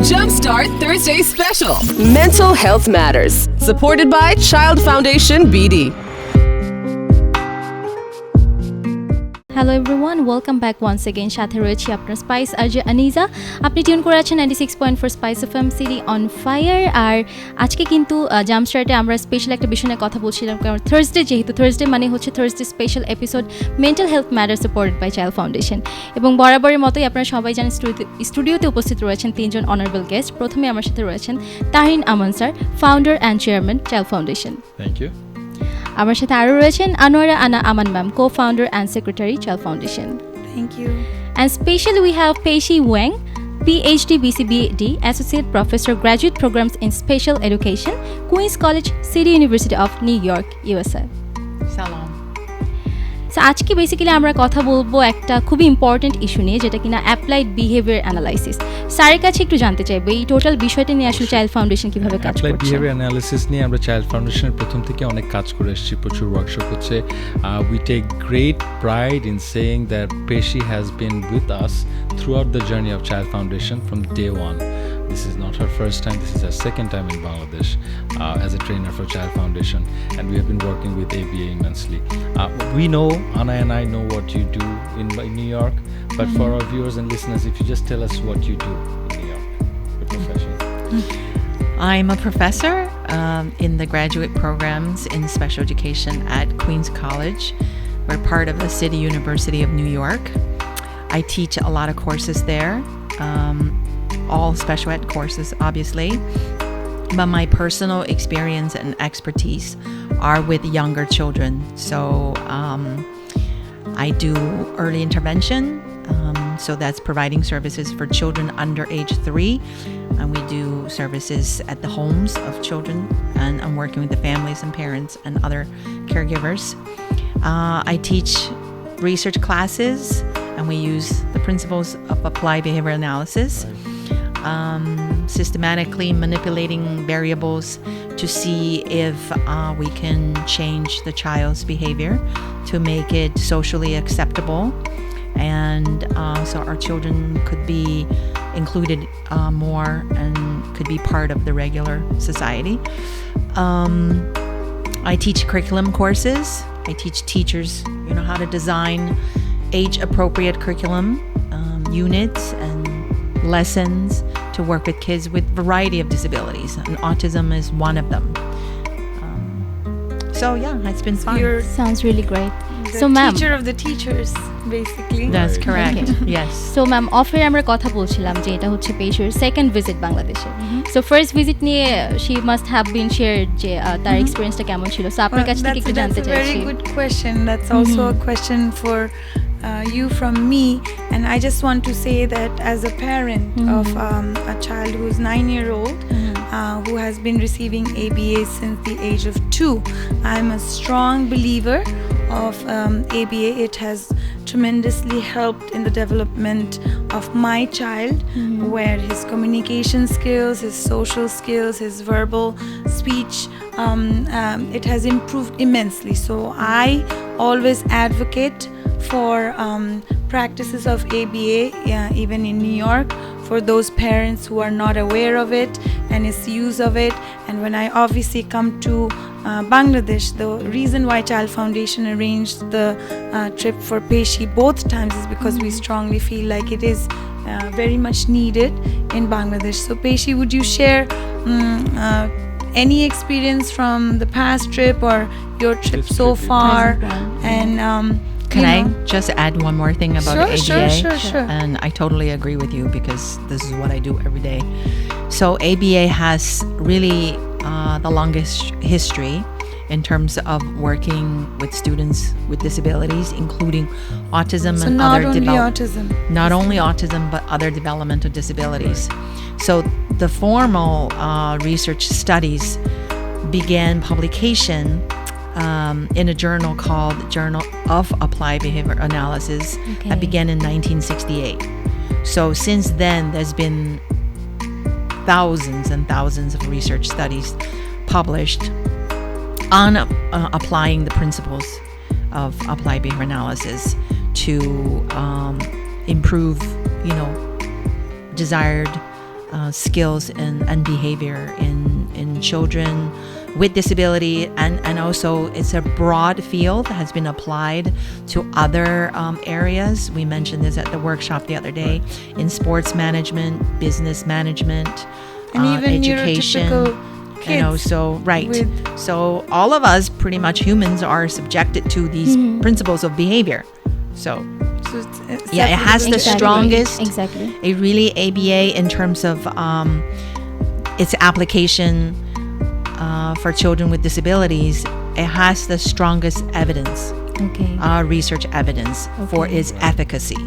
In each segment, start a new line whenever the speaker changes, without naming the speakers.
Jumpstart Thursday Special.
Mental Health Matters. Supported by Child Foundation BD.
Hello everyone, welcome back once again. সাথে রয়েছি আপনার spice RJ আনিজা। আপনি tune করে আছেন 96.4 spice FM city on fire. আর আজকে কিন্তু জাম্পস্টার্টে আমরা স্পেশাল একটা বিষয় নিয়ে কথা বলছিলাম, কারণ থার্সডে, যেহেতু থার্সডে মানে হচ্ছে Thursday special episode mental health matter supported by child foundation. এবং বরাবরের মতোই আপনারা সবাই জানেন স্টুডিওতে উপস্থিত রয়েছেন তিনজন অনারেবল গেস্ট। প্রথমে আমার সাথে রয়েছেন Tahrin Aman sir, founder and chairman Child Foundation.
Thank you.
আমার সাথে আরও রয়েছেন Anwara Ana Aman ma'am, co-founder and secretary Child Foundation.
Thank you.
And specially we have Peishi Wang, Ph.D. BCBA-D, Associate Professor, Graduate Programs in Special Education, Queens College, City University of New York, USA.
Salam.
So আজকে basically আমরা কথা বলবো একটা খুবই important issue নিয়ে, যেটা কিনা applied behaviour analysis. স্যারের কাছে একটু জানতে চাইবো এই টোটাল বিষয়টা নিয়ে আসলে চাইল্ড ফাউন্ডেশন কিভাবে কাজ করছে।
অ্যাপ্লাইড বিহেভিয়ার অ্যানালিসিস নিয়ে আমরা চাইল্ড ফাউন্ডেশনের প্রথম থেকে অনেক কাজ করে এসেছি, প্রচুর ওয়ার্কশপ হচ্ছে। We take great pride in saying that Peishi has been with us throughout the journey of Child Foundation from day one. This is not her first time, this is her second time in Bangladesh as a trainer for Child Foundation, and we have been working with ABA immensely. We know, Aana and I know what you do in New York, but for our viewers and listeners, if you just tell us what you do in New York, your profession.
I'm a professor in the graduate programs in special education at Queens College. We're part of the City University of New York. I teach a lot of courses there. All special ed courses, obviously, but my personal experience and expertise are with younger children. So I do early intervention, so that's providing services for children under age 3, and we do services at the homes of children, and I'm working with the families and parents and other caregivers. I teach research classes, and we use the principles of applied behavior analysis. Systematically manipulating variables to see if we can change the child's behavior to make it socially acceptable, and so our children could be included more and could be part of the regular society. I teach curriculum courses. I teach teachers, how to design age-appropriate curriculum units and lessons to work with kids with variety of disabilities, and autism is one of them. So yeah, it's been fun.
Sounds really great.
The
So ma'am,
teacher of the teachers, basically.
That's correct.
Okay.
Yes.
So ma'am, অফে আমরা কথা বলছিলাম যে এটা হচ্ছে পেশির second visit বাংলাদেশে। So first visit নিয়ে she must have been share যে তার এক্সপিরিয়েন্সটা কেমন ছিল। সো আপনার কাছ থেকে একটু জানতে
That's a
চাইছি।
very good question. That's also a question for you from me, and I just want to say that as a parent of a child who's 9-year-old who has been receiving ABA since the age of 2, I'm a strong believer of ABA. It has tremendously helped in the development of my child, where his communication skills, his social skills, his verbal speech, it has improved immensely. So I always advocate for practices of ABA, even in New York, for those parents who are not aware of it and its use of it. And when I obviously come to Bangladesh, the reason why Child Foundation arranged the trip for Peishi both times is because we strongly feel like it is very much needed in Bangladesh. So Peishi, would you share any experience from the past trip or your trip so far? And
Can I just add one more thing about ABA?
Sure.
And I totally agree with you, because this is what I do every day. So ABA has really the longest history in terms of working with students with disabilities, including autism and other not only autism but other developmental disabilities. So the formal research studies began publication in a journal called Journal of Applied Behavior Analysis that began in 1968. So since then, there's been thousands and thousands of research studies published on applying the principles of applied behavior analysis to improve, desired skills and behavior in children with disability, and also it's a broad field that has been applied to other areas. We mentioned this at the workshop the other day in sports management, business management,
and even
education.
Kids
So so all of us, pretty much humans, are subjected to these principles of behavior. So it has the strongest.
Exactly.
It really ABA in terms of its application for children with disabilities. It has the strongest evidence, research evidence for its efficacy.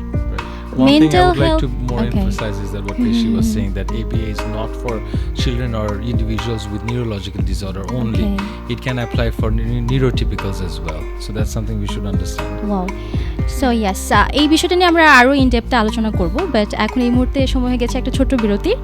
One thing I
Mental
would like
health-
to more
okay.
emphasize is that what Peishi was saying, that ABA is not for children or individuals with neurological disorder only.
Okay.
It can apply for neurotypicals as well. So that's something we should understand.
Wow so yes এই বিষয়টা নিয়ে আমরা আরও in ডেপথে আলোচনা করব, but এখন এই মুহূর্তে সময় হয়ে গেছে একটা ছোট্ট বিরতির।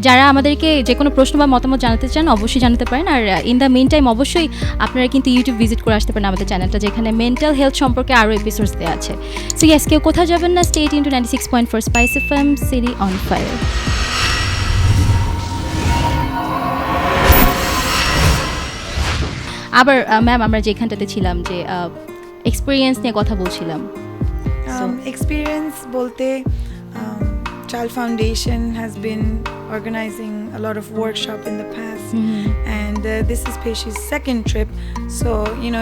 যারা আমাদেরকে যে কোনো প্রশ্ন বা মতামত জানাতে চান অবশ্যই জানাতে পারেন, আর ইন দ্য মেন টাইম অবশ্যই আপনারা কিন্তু ইউটিউব ভিজিট করে আসতে পারেন আমাদের চ্যানেলটা, যেখানে মেন্টাল হেলথ সম্পর্কে আরও এপিসোডস দেওয়া আছে। সো ইয়েস, কেউ কোথাও যাবেন না, stay tuned to 96.4 spice FM, city on fire. আবার ম্যাম আমরা যেখানটাতে ছিলাম যে এক্সপিরিয়েন্স নিয়ে কথা বলছিলাম।
experience bolte Child Foundation has been organizing a lot of workshop in the past, and this is Peishi's second trip. So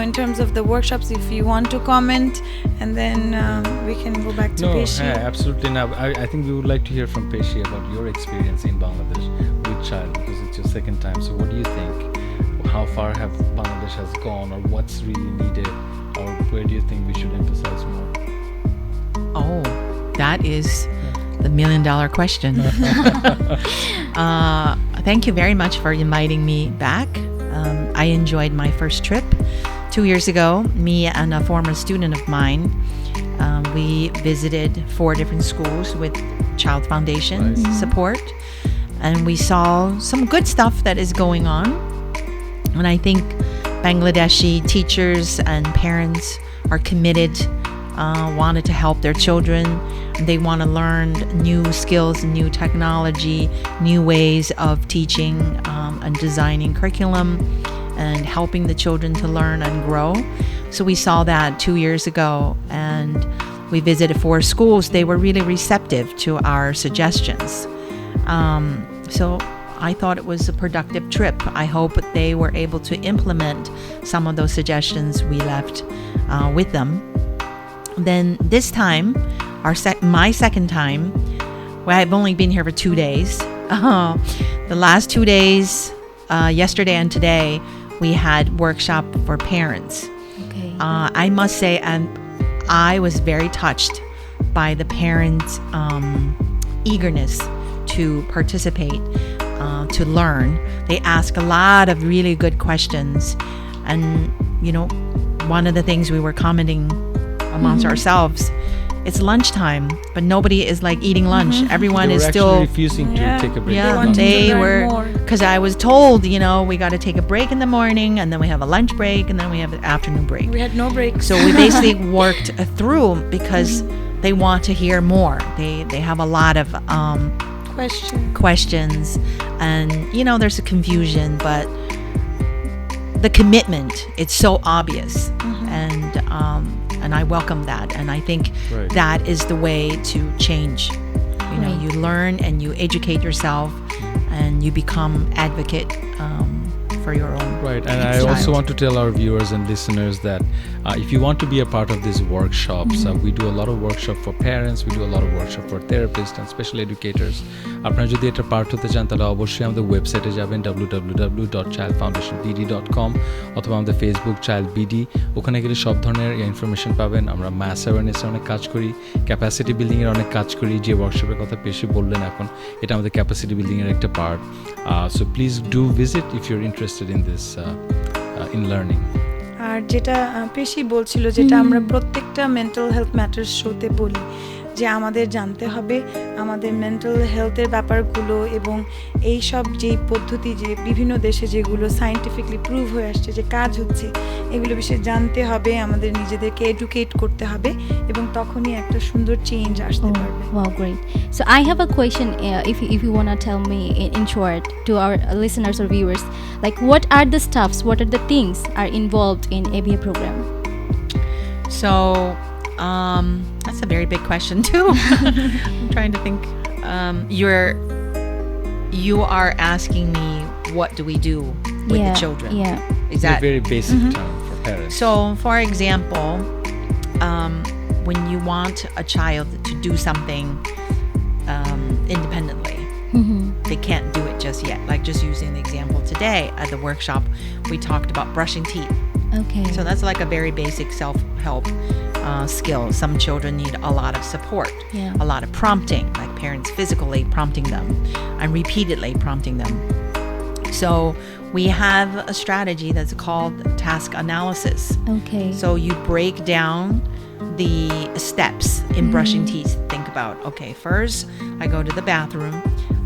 in terms of the workshops, if you want to comment, and then we can go back to Peishi.
No, absolutely not. I think we would like to hear from Peishi about your experience in Bangladesh with child, because it's your second time. So what do you think? How far have Bangladesh has gone, or what's really needed, or where do you think we should emphasize more?
Oh, that is the million-dollar question. Thank you very much for inviting me back. I enjoyed my first trip 2 years ago. Me and a former student of mine, we visited 4 different schools with Child Foundation support, and we saw some good stuff that is going on. And I think Bangladeshi teachers and parents are committed, wanted to help their children. They want to learn new skills, new technology, new ways of teaching and designing curriculum and helping the children to learn and grow. So we saw that 2 years ago, and we visited 4 schools. They were really receptive to our suggestions. So I thought it was a productive trip. I hope they were able to implement some of those suggestions we left with them. Then this time, my second time, well, I've only been here for 2 days. The last 2 days, yesterday and today, we had workshop for parents.
Okay.
I must say, and I was very touched by the parents' eagerness to participate, to learn. They ask a lot of really good questions, and one of the things we were commenting amongst ourselves, it's lunchtime, but nobody is like eating lunch. Everyone
They
is
were
still
actually refusing to take a break.
yeah,
wanted to
they
learn
were,
more.
because I was told, we got to take a break in the morning, and then we have a lunch break, and then we have an afternoon break.
We had no breaks.
So we basically worked through, because they want to hear more. They have a lot of questions, and there's a confusion, but the commitment, it's so obvious, and I welcome that, and I think that is the way to change. You learn and you educate yourself, and you become advocate for your own
Right, and I
child.
also want to tell our viewers and listeners that if you want to be a part of these workshops, we do a lot of workshop for parents, we do a lot of workshop for therapists and special educators. আপনারা যদি এটা part হতে চান তাহলে অবশ্যই আমাদের ওয়েবসাইটে যাবেন www.childfoundationbd.com, অথবা আমাদের ফেসবুক চাইল্ড বিডি, ওখানে গেলে সব ধরনের ইনফরমেশন পাবেন। আমরা ম্যাস অ্যাওয়ারনেসে অনেক কাজ করি, ক্যাপাসিটি বিল্ডিংয়ের অনেক কাজ করি। যে ওয়ার্কশপের কথা পেশি বললেন এখন, এটা আমাদের ক্যাপাসিটি বিল্ডিংয়ের একটা part. So please do visit if you're interested in this in learning.
আর যেটা পেশি বলছিল, যেটা আমরা প্রত্যেকটা মেন্টাল হেলথ ম্যাটার্স শোতে বলি, যে আমাদের জানতে হবে আমাদের মেন্টাল হেলথের ব্যাপারগুলো এবং এই সব যেই পদ্ধতি যে বিভিন্ন দেশে যেগুলো সায়েন্টিফিকলি প্রুভ হয়ে আসছে যে কাজ হচ্ছে এগুলো বিষয়ে জানতে হবে, আমাদের নিজেদেরকে এডুকেট করতে হবে এবং তখনই একটা সুন্দর চেঞ্জ আসতে পারবে।
Wow, great. So I have a question, if you want to tell me in short to our listeners or viewers, like what are the stuffs, what are the things are involved in ABA program?
So that's a very big question too. I'm trying to think. You are asking me what do we do with the children?
Yeah.
Is
It's
that
a very basic term for parents.
so? For example, when you want a child to do something independently, they can't do it just yet. Like just using the example today at the workshop, we talked about brushing teeth.
Okay.
So that's like a very basic self-help skill. Some children need a lot of support, a lot of prompting, like parents physically prompting them and repeatedly prompting them. So we have a strategy that's called task analysis.
Okay.
So you break down the steps in brushing teeth. Think about, okay, first I go to the bathroom,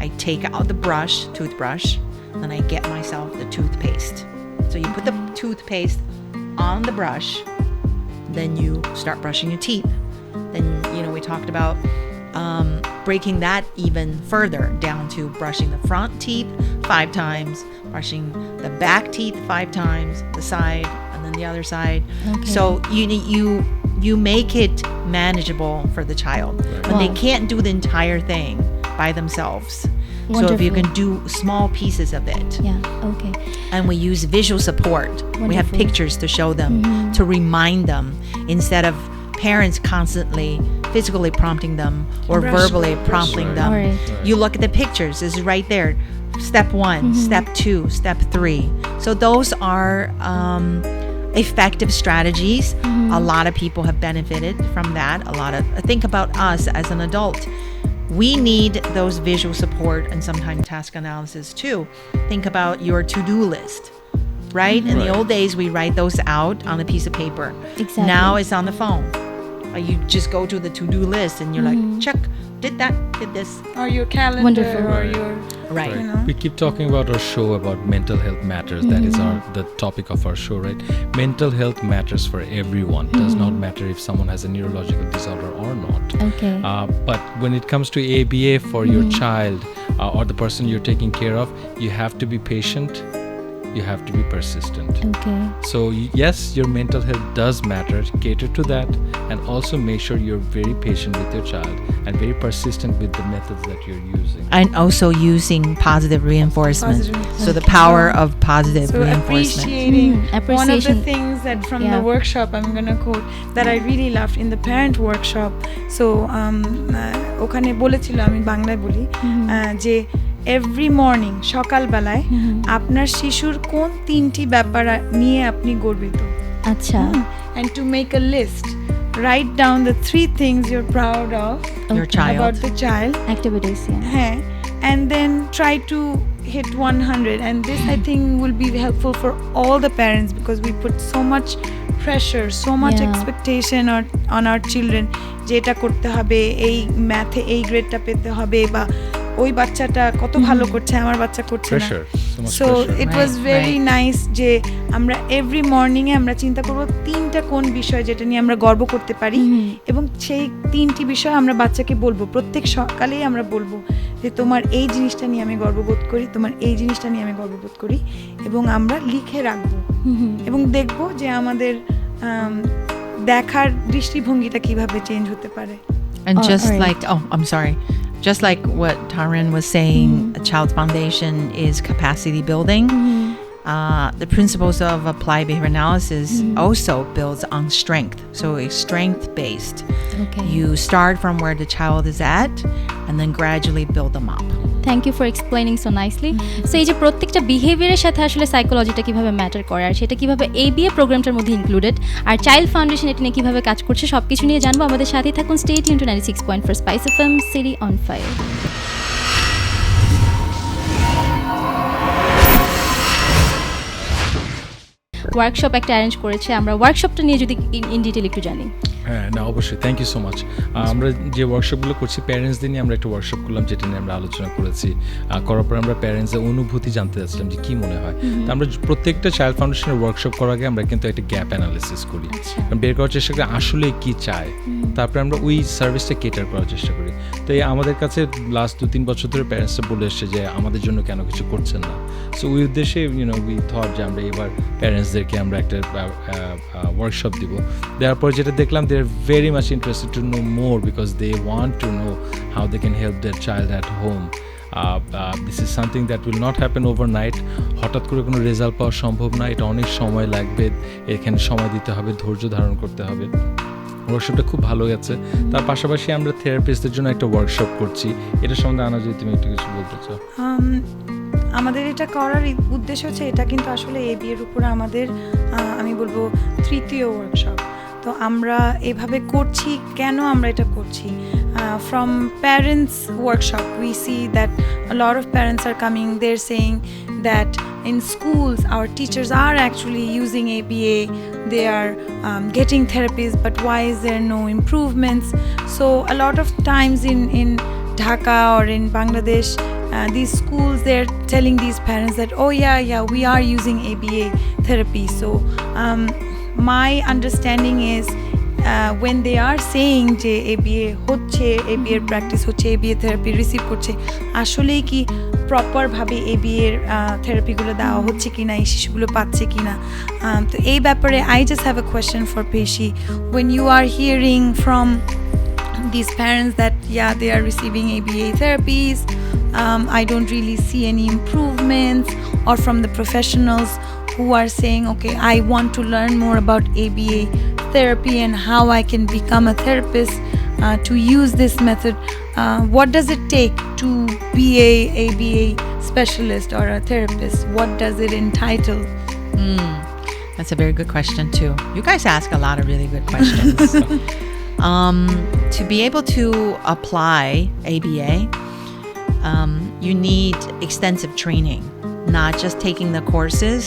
I take out the toothbrush, then I get myself the toothpaste. So you put the toothpaste on the brush, then you start brushing your teeth. Then, we talked about breaking that even further down to brushing the front teeth 5 times, brushing the back teeth 5 times, the side, and then the other side.
Okay.
So you make it manageable for the child. When they can't do the entire thing by themselves. So if you can do small pieces of it.
Yeah, okay.
And we use visual support. We have pictures to show them, to remind them, instead of parents constantly physically prompting them or verbally prompting them.
Right.
You look at the pictures, it's right there. Step 1, step 2, step 3. So those are effective strategies. A lot of people have benefited from that. Think about us as an adult. We need those visual support and sometimes task analysis too. Think about your to-do list, right? In the old days, we write those out on a piece of paper.
Exactly.
Now it's on the phone. You just go to the to-do list and you're like, check, did that, did this.
Or your calendar.
Wonderful.
Or your
Right.
We keep talking about our show about mental health matters. That is the topic of our show, right? Mental health matters for everyone. Does not matter if someone has a neurological disorder or not.
Okay.
But when it comes to ABA for your child or the person you're taking care of, you have to be patient. You have to be persistent.
Okay.
So yes, your mental health does matter. Cater to that, and also make sure you're very patient with your child and very persistent with the methods that you're using.
And also using positive reinforcement. So the power of positive reinforcement.
Appreciating. One of the
Appreciation.
things that from the workshop I'm going to quote that I really loved in the parent workshop. So ওখানে বলেছিল, আমি বাংলায় বলি, যে every morning সকালবেলায় আপনার শিশুর কোন 3টি ব্যাপার নিয়ে আপনি গর্বিত।
আচ্ছা।
And to make a list, write down the 3 things you're proud of
Your child.
about the child.
Activities,
হ্যাঁ, and then try to hit 100, and this I think will be helpful for all the parents because we put so much pressure, so much expectation on our children যে এটা করতে হবে, এই ম্যাথে এই গ্রেডটা পেতে হবে, বা ওই বাচ্চাটা কত ভালো করছে আমার বাচ্চা করছে না। So it was very nice যে আমরা এভরি মর্নিংয়ে আমরা চিন্তা করব 3টা কোন বিষয় যেটা নিয়ে আমরা গর্ব করতে পারি, এবং সেই 3টি বিষয় আমরা বাচ্চাকে বলবো, প্রত্যেক সকালেই আমরা বলবো যে তোমার এই জিনিসটা নিয়ে আমি গর্ববোধ করি, তোমার এই জিনিসটা নিয়ে আমি গর্ববোধ করি, এবং আমরা লিখে রাখবো এবং দেখবো যে আমাদের দেখার দৃষ্টিভঙ্গিটা কিভাবে চেঞ্জ হতে পারে।
And I'm sorry. Just like what Tahrin was saying, a Child Foundation is capacity building. The principles of applied behavior analysis also builds on strength. So it's strength-based.
Okay.
You start from where the child is at and then gradually build them up.
Thank you for explaining so nicely. So এই যে প্রত্যেকটা বিহেভিয়ারের সাথে আসলে সাইকোলজিটা কিভাবে matter করে আর সেটা কিভাবে ABA প্রোগ্রামটার মধ্যে ইনক্লুডেড, আর চাইল্ড ফাউন্ডেশন এটা নিয়ে কিভাবে কাজ করছে, সব কিছু নিয়ে জানবো। আমাদের সাথেই থাকুন। Stay tuned to 96.4 spice FM, city on fire. Workshop একটা অ্যারেঞ্জ করেছে, আমরা ওয়ার্কশপটা নিয়ে যদি ইন ডিটেল একটু জানি।
হ্যাঁ, না অবশ্যই, থ্যাংক ইউ সো মাচ। আমরা যে ওয়ার্কশপগুলো করছি প্যারেন্টসদের নিয়ে আমরা একটা ওয়ার্কশপ করলাম, যেটা নিয়ে আমরা আলোচনা করেছি। করার পর আমরা প্যারেন্টসদের অনুভূতি জানতে চাচ্ছিলাম যে কী মনে হয়। তো আমরা প্রত্যেকটা চাইল্ড ফাউন্ডেশনের ওয়ার্কশপ করার আগে আমরা কিন্তু একটা গ্যাপ অ্যানালিসিস করি, বের করার চেষ্টা করি আসলে কী চায়, তারপরে আমরা ওই সার্ভিসটা কেটার করার চেষ্টা করি। তো এই আমাদের কাছে লাস্ট 2-3 বছর ধরে প্যারেন্টসরা বলে এসছে যে আমাদের জন্য কেন কিছু করছেন না। সো ওই উদ্দেশ্যে উই থট যে আমরা এবার প্যারেন্টসদেরকে আমরা একটা ওয়ার্কশপ দিব। দেওয়ার পর যেটা দেখলাম, they are very much interested to know more because they want to know how they can help their child at home. This is something that will not happen overnight. হঠাৎ করে কোনো রেজাল্ট পাওয়া সম্ভব না, এটা অনেক সময় লাগবে, এখানে সময় দিতে হবে, ধৈর্য ধারণ করতে হবে। ওয়ার্কশপটা খুব ভালো গেছে। তার পাশাপাশি আমরা থেরাপিস্টদের জন্য একটা ওয়ার্কশপ করছি। এটা সম্বন্ধে আনা, যদি তুমি একটু কিছু বলতে চাও।
আমাদের এটা করার উদ্দেশ্য হচ্ছে, এটা কিন্তু আসলে ABA এর উপরে আমাদের আমি বলবো তৃতীয় ওয়ার্কশপ। তো আমরা এভাবে করছি, কেন আমরা এটা করছি? From parents workshop we see that a lot of parents are coming, they're saying that in schools our teachers are actually using ABA, they are getting therapies, but why is there no improvements? So a lot of times in Dhaka or in Bangladesh, these schools, they're telling these parents that, oh yeah we are using ABA therapy. So my understanding is when they are saying যে ABA হচ্ছে, ABA এর practice হচ্ছে, ABA therapy receive করছে, আসলেই কি প্রপারভাবে ABA এর থেরাপিগুলো দেওয়া হচ্ছে কিনা, এই শিশুগুলো পাচ্ছে কিনা। তো এই ব্যাপারে I just have a question for Peishi. When you are hearing from these parents that they are receiving ABA therapies, I don't really see any improvements, or from the professionals who are saying, okay, I want to learn more about ABA therapy and how I can become a therapist to use this method. What does it take to be a ABA specialist or a therapist? What does it entitle?
That's a very good question too. You guys ask a lot of really good questions. To be able to apply ABA, you need extensive training, not just taking the courses,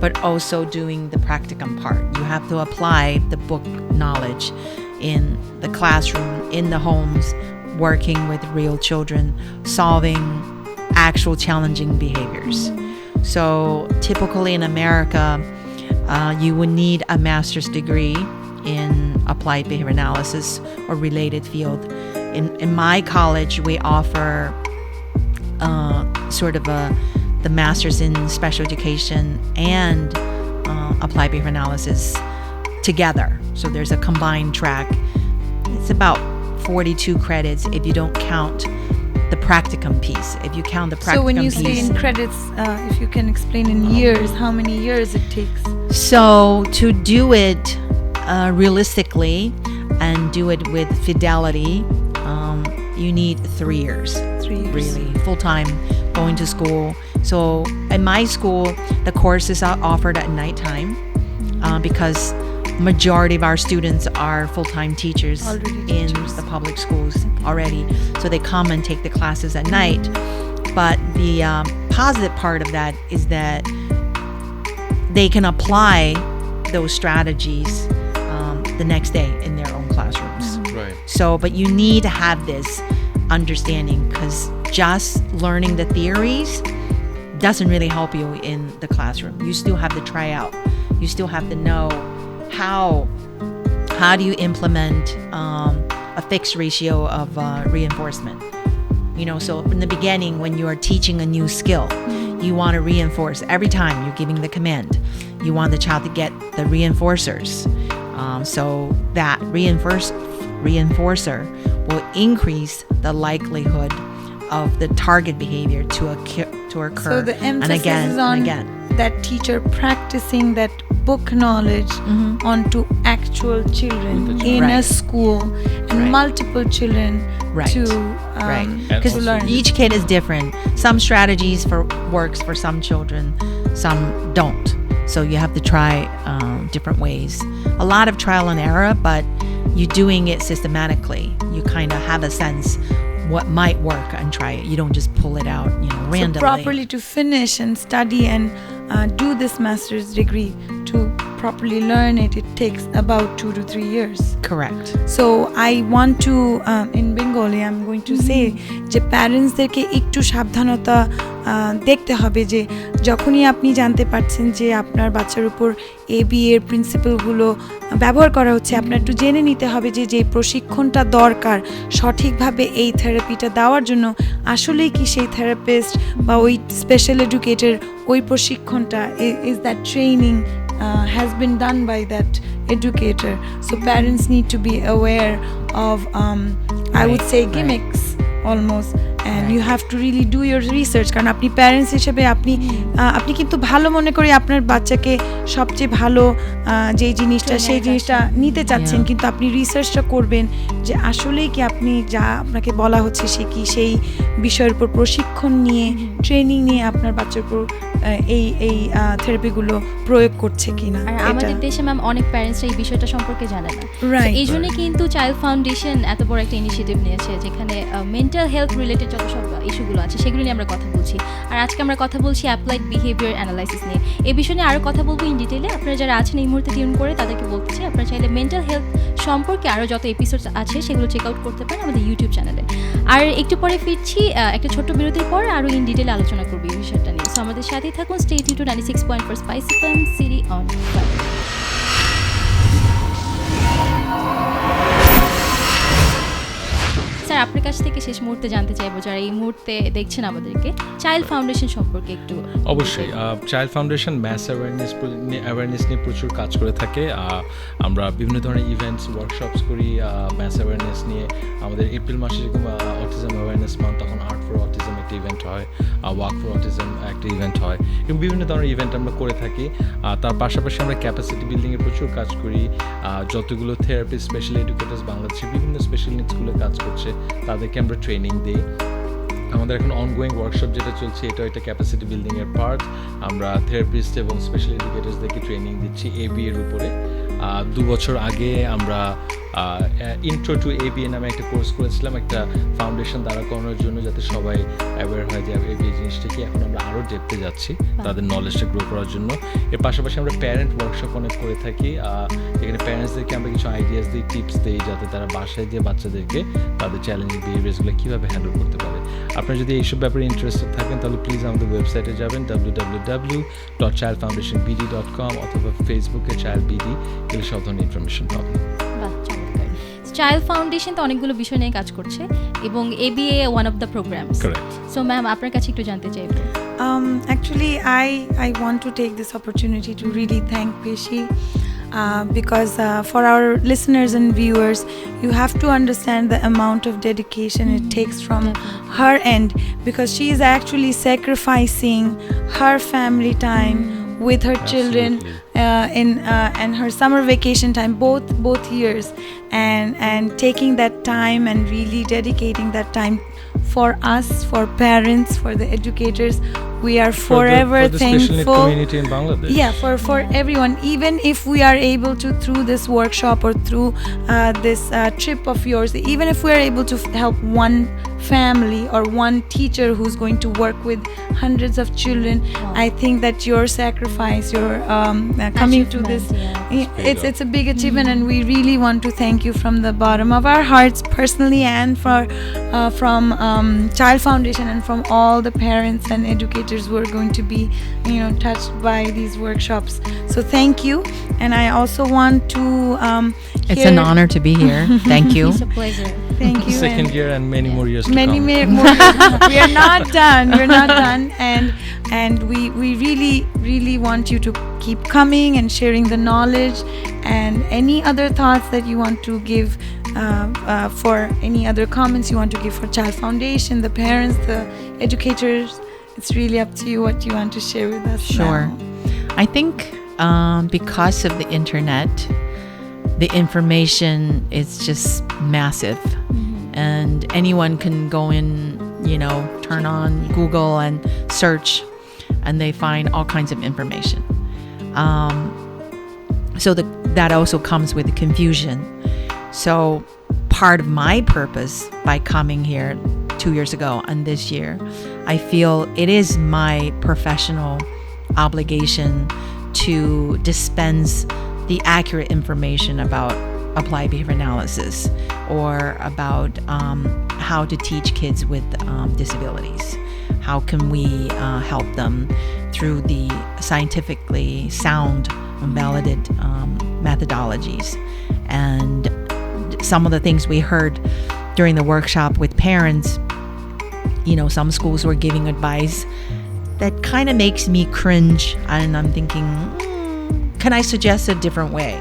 but also doing the practicum part. You have to apply the book knowledge in the classroom, in the homes, working with real children, solving actual challenging behaviors. So typically in America, you would need a master's degree in applied behavior analysis or related field. In my college, we offer sort of the master's in special education and applied behavior analysis together. So there's a combined track. It's about 42 credits if you don't count the practicum piece. If you count the practicum piece.
So when you say in credits, if you can explain in years, how many years it takes?
So to do it realistically and do it with fidelity, you need 3 years.
3 years.
Really, full-time, going to school. So in my school, the courses are offered at nighttime because majority of our students are full-time teachers in the public schools already. So they come and take the classes at night. But the positive part of that is that they can apply those strategies the next day in their own classrooms.
Right.
So, but you need to have this understanding, because just learning the theories doesn't really help you in the classroom. You still have to try out. You still have to know how do you implement a fixed ratio of reinforcement. So in the beginning, when you are teaching a new skill, you want to reinforce every time you're giving the command. You want the child to get the reinforcers. So that reinforcer will increase the likelihood of the target behavior to occur.
So the emphasis is on that teacher practicing that book knowledge onto actual children in a school and multiple children to learn.
Each kid is different. Some strategies works for some children, some don't. So you have to try different ways. A lot of trial and error, but you're doing it systematically. You kind of have a sense what might work and try it. You don't just pull it out, randomly.
So properly to finish and study and do this master's degree, to properly learn it takes about 2 to 3 years.
Correct.
So I want to in Bengali I'm going to say যে প্যারেন্টসদেরকে একটু সাবধানতা দেখতে হবে যে যখনই আপনি জানতে পারছেন যে আপনার বাচ্চার উপর এবি এর প্রিন্সিপালগুলো ব্যবহার করা হচ্ছে, আপনার একটু জেনে নিতে হবে যে যে প্রশিক্ষণটা দরকার সঠিকভাবে এই থেরাপিটা দেওয়ার জন্য আসলেই কি সেই থেরাপিস্ট বা ওই স্পেশাল এডুকেটর ওই প্রশিক্ষণটা is that training has been done by that educator. So parents need to be aware of I would say gimmicks almost, and you have to really do your research কারণ আপনি parents হিসেবে আপনি কিন্তু ভালো মনে করে আপনার বাচ্চাকে সবচেয়ে ভালো যেই জিনিসটা সেই জিনিসটা নিতে চাচ্ছেন, কিন্তু আপনি রিসার্চটা করবেন যে আসলেই কি আপনি যা আপনাকে বলা হচ্ছে সে কি সেই বিষয়ের উপর প্রশিক্ষণ নিয়ে ট্রেনিং নিয়ে আপনার বাচ্চার উপর এই থেরাপিগুলো প্রয়োগ করছে কিনা।
আর আমাদের দেশে ম্যাম অনেক প্যারেন্টস এই বিষয়টা সম্পর্কে জানে না, এই জন্য কিন্তু চাইল্ড ফাউন্ডেশন এত বড় একটা ইনিশিয়েটিভ নিয়েছে যেখানে মেন্টাল হেলথ রিলেটেড যত সব ইস্যুগুলো আছে সেগুলো নিয়ে আমরা কথা বলছি। আর আজকে আমরা কথা বলছি অ্যাপ্লাইড বিহেভিয়ার অ্যানালাইসিস নিয়ে। এই বিষয় নিয়ে আরও কথা বলবো ইন ডিটেলে। আপনারা যারা আছেন এই মুহূর্তে টিউন করে তাদেরকে বলতেছি আপনারা চাইলে মেন্টাল হেলথ সম্পর্কে আরও যত এপিসোডস আছে সেগুলো চেক আউট করতে পারেন আমাদের ইউটিউব চ্যানেলে। আর একটু পরে ফিরছি একটা ছোট্ট বিরতির পর আরও ইন ডিটেলে আলোচনা করবো এই বিষয়টা নিয়ে। সো আমাদের সাথেই থাকুন, stay tuned to 96.4 spice FM city on fire. Sir আপনার কাছ থেকে শেষ মুহূর্তে জানতে চাইবো যারা এই মুহূর্তে দেখছেন আমাদেরকে চাইল্ড ফাউন্ডেশন সম্পর্কে একটু।
অবশ্যই চাইল্ড ফাউন্ডেশন ম্যাস অ্যাওয়ারনেস নিয়ে প্রচুর কাজ করে থাকে। আমরা বিভিন্ন ধরনের ইভেন্টস ওয়ার্কশপস করি ম্যাস অ্যাওয়ারনেস নিয়ে। আমাদের এপ্রিল মাসে যেরকম অটিজম অ্যাওয়ারনেস মান্থ, তখন আর্ট ফর অটিজম একটা ইভেন্ট হয়, ওয়াক ফর অটিজম একটা ইভেন্ট হয়, এবং বিভিন্ন ধরনের ইভেন্ট আমরা করে থাকি। তার পাশাপাশি আমরা ক্যাপাসিটি বিল্ডিংয়ে প্রচুর কাজ করি। যতগুলো থেরাপিস্ট স্পেশাল এডুকেটার্স বাংলাদেশে বিভিন্ন স্পেশাল নিডসগুলো কাজ করছে তাদেরকে আমরা ট্রেনিং দিই। আমাদের এখন অনগোয়িং ওয়ার্কশপ যেটা চলছে এটা একটা ক্যাপাসিটি বিল্ডিংয়ের পার্ট। আমরা থেরাপিস্ট এবং স্পেশাল এডুকেটার্সদেরকে ট্রেনিং দিচ্ছি এবি এর উপরে। 2 বছর আগে আমরা ইন্ট্রো টু এবিএ নামে একটা কোর্স করেছিলাম, একটা ফাউন্ডেশন দাঁড়া করানোর জন্য, যাতে সবাই অ্যাওয়্যার হয় যে এবিএ জিনিসটা কি। এখন আমরা আরও ডেপথে যাচ্ছি তাদের নলেজটা গ্রো করার জন্য। এর পাশাপাশি আমরা প্যারেন্ট ওয়ার্কশপ অনেক করে থাকি, এখানে প্যারেন্টসদেরকে আমরা কিছু আইডিয়াস দিই, টিপস দিই, যাতে তারা বাসায় দিয়ে বাচ্চাদেরকে তাদের চ্যালেঞ্জিং বিহেভিয়ার্সগুলো কীভাবে হ্যান্ডেল করতে পারে। আপনারা যদি এইসব ব্যাপারে ইন্টারেস্টেড থাকেন তাহলে প্লিজ আমাদের ওয়েবসাইটে যাবেন www.childfoundationbd.com অথবা ফেসবুকে চাইল্ড বিডি, এগুলো সব ধরনের ইনফরমেশন পাবেন।
চাইল্ড ফাউন্ডেশন তো অনেকগুলো বিষয় নিয়ে কাজ করছে এবং ABA one of the programs. So ma'am আপনার কাছে একটু জানতে চাইবো।
Actually, I want to take this opportunity to really thank Peishi. Because for our listeners and viewers, you have to understand the amount of dedication it takes from her end, because she is actually sacrificing her family time with her children in her summer vacation time, both years, and taking that time and really dedicating that time for us, for parents, for the educators. We are forever
for the
thankful.
special need community in Bangladesh.
Yeah, for everyone. Even if we are able to, through this workshop or through this trip of yours, even if we are able to help one family or one teacher who's going to work with hundreds of children, I think that your sacrifice, your coming to this, it's a big achievement, and we really want to thank you from the bottom of our hearts, personally, and from Child Foundation, and from all the parents and educators who are going to be, touched by these workshops. So thank you, and I also want to.
It's an honor to be here. Thank you.
It's a pleasure.
Thank you.
Second year and many more years to
many
come.
more years. We are not done. We're not done, and we really want you to keep coming and sharing the knowledge, and any other thoughts that you want to give, for any other comments you want to give for Child Foundation, the parents, the educators. It's really up to you what you want to share with us.
Sure.
Now.
I think because of the internet, the information is just massive, and anyone can go in, turn on Google and search, and they find all kinds of information. So that also comes with confusion. So part of my purpose by coming here 2 years ago and this year, I feel it is my professional obligation to dispense the accurate information about applied behavior analysis or about how to teach kids with disabilities. How can we help them through the scientifically sound and validated methodologies? And some of the things we heard during the workshop with parents, some schools were giving advice that kind of makes me cringe, and I'm thinking, can I suggest a different way?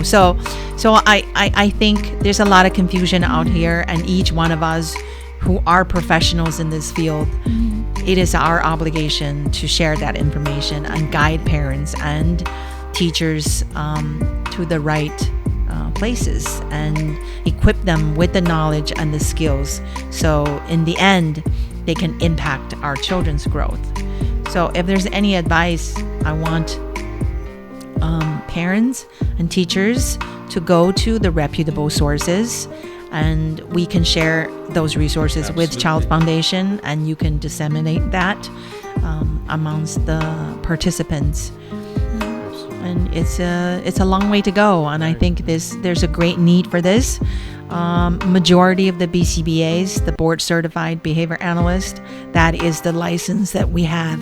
So I think there's a lot of confusion out here, and each one of us who are professionals in this field, it is our obligation to share that information and guide parents and teachers to the right places and equip them with the knowledge and the skills, so in the end they can impact our children's growth. So if there's any advice, I want parents and teachers to go to the reputable sources, and we can share those resources with Child Foundation, and you can disseminate that amongst the participants. And it's a long way to go, and I think there's a great need for this. Majority of the BCBAs, the board certified behavior analyst, that is the license that we have,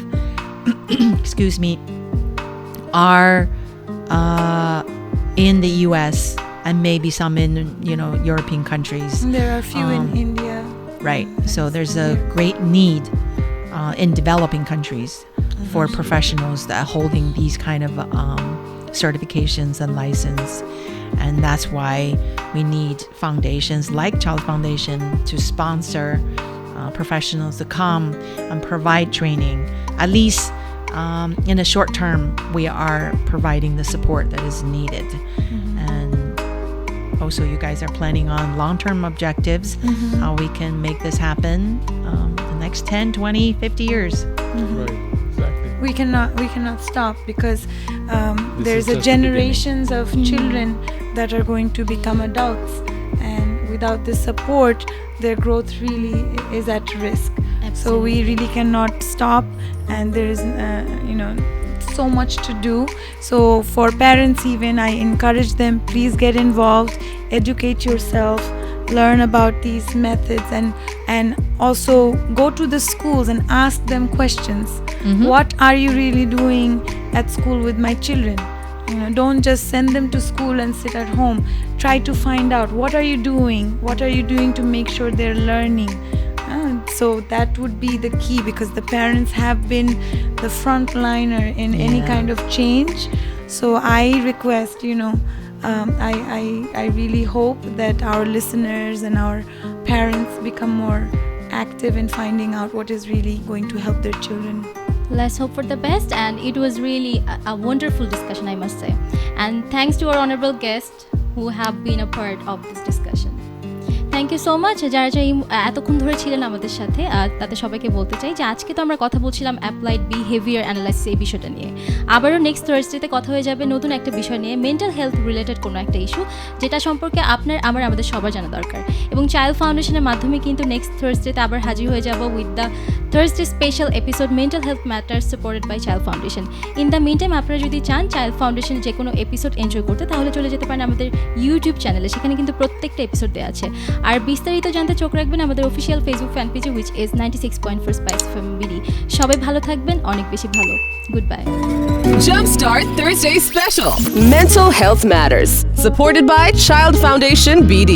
excuse me, are in the US and maybe some in European countries.
There are a few in India.
Right. So there's a great need in developing countries for professionals that are holding these kind of certifications and license. And that's why we need foundations like Child Foundation to sponsor professionals to come and provide training. At least in the short term, we are providing the support that is needed. And also you guys are planning on long-term objectives, how we can make this happen the next 10, 20, 50 years.
Right, exactly.
We cannot stop, because there's a generations of children that are going to become adults, and without this support, their growth really is at risk. So we really cannot stop, and there's so much to do. So for parents even, I encourage them, please get involved, educate yourself, learn about these methods, and also go to the schools and ask them questions. What are you really doing at school with my children? Don't just send them to school and sit at home. Try to find out, what are you doing to make sure they're learning. So that would be the key, because the parents have been the frontliner in any kind of change. So I request, I really hope that our listeners and our parents become more active in finding out what is really going to help their children.
Let's hope for the best, and it was really a wonderful discussion, I must say. And thanks to our honorable guests who have been a part of this discussion. Thank you so much. যারা এতক্ষণ ধরে ছিলেন আমাদের সাথে, তাদের সবাইকে বলতে চাই যে আজকে তো আমরা কথা বলছিলাম অ্যাপ্লাইড বিহেভিয়ার অ্যানালাইসিস এই বিষয়টা নিয়ে। আবারও নেক্সট থার্সডেতে কথা হয়ে যাবে নতুন একটা বিষয় নিয়ে, মেন্টাল হেলথ রিলেটেড কোনো একটা ইস্যু, যেটা সম্পর্কে আমাদের সবার জানা দরকার। এবং চাইল্ড ফাউন্ডেশনের মাধ্যমে কিন্তু নেক্সট থার্সডেতে আবার হাজির হয়ে যাব with the Thursday special episode mental health matters supported by child foundation. In the meantime আপনারা যদি চান চাইল্ড ফাউন্ডেশনের যে কোনো এপিসোড এনজয় করতে, তাহলে চলে যেতে পারেন আমাদের ইউটিউব চ্যানেলে, সেখানে কিন্তু প্রত্যেকটা এপিসোড দেওয়া আছে। আর বিস্তারিত জানতে চোখ রাখবেন আমাদের অফিসিয়াল ফেসবুক ফ্যান পেজে, which is 96.4 Spice FM BD। সবাই ভালো থাকবেন, অনেক বেশি ভালো। Good bye.
Jumpstart Thursday Special.
Mental Health Matters, supported by Child Foundation BD.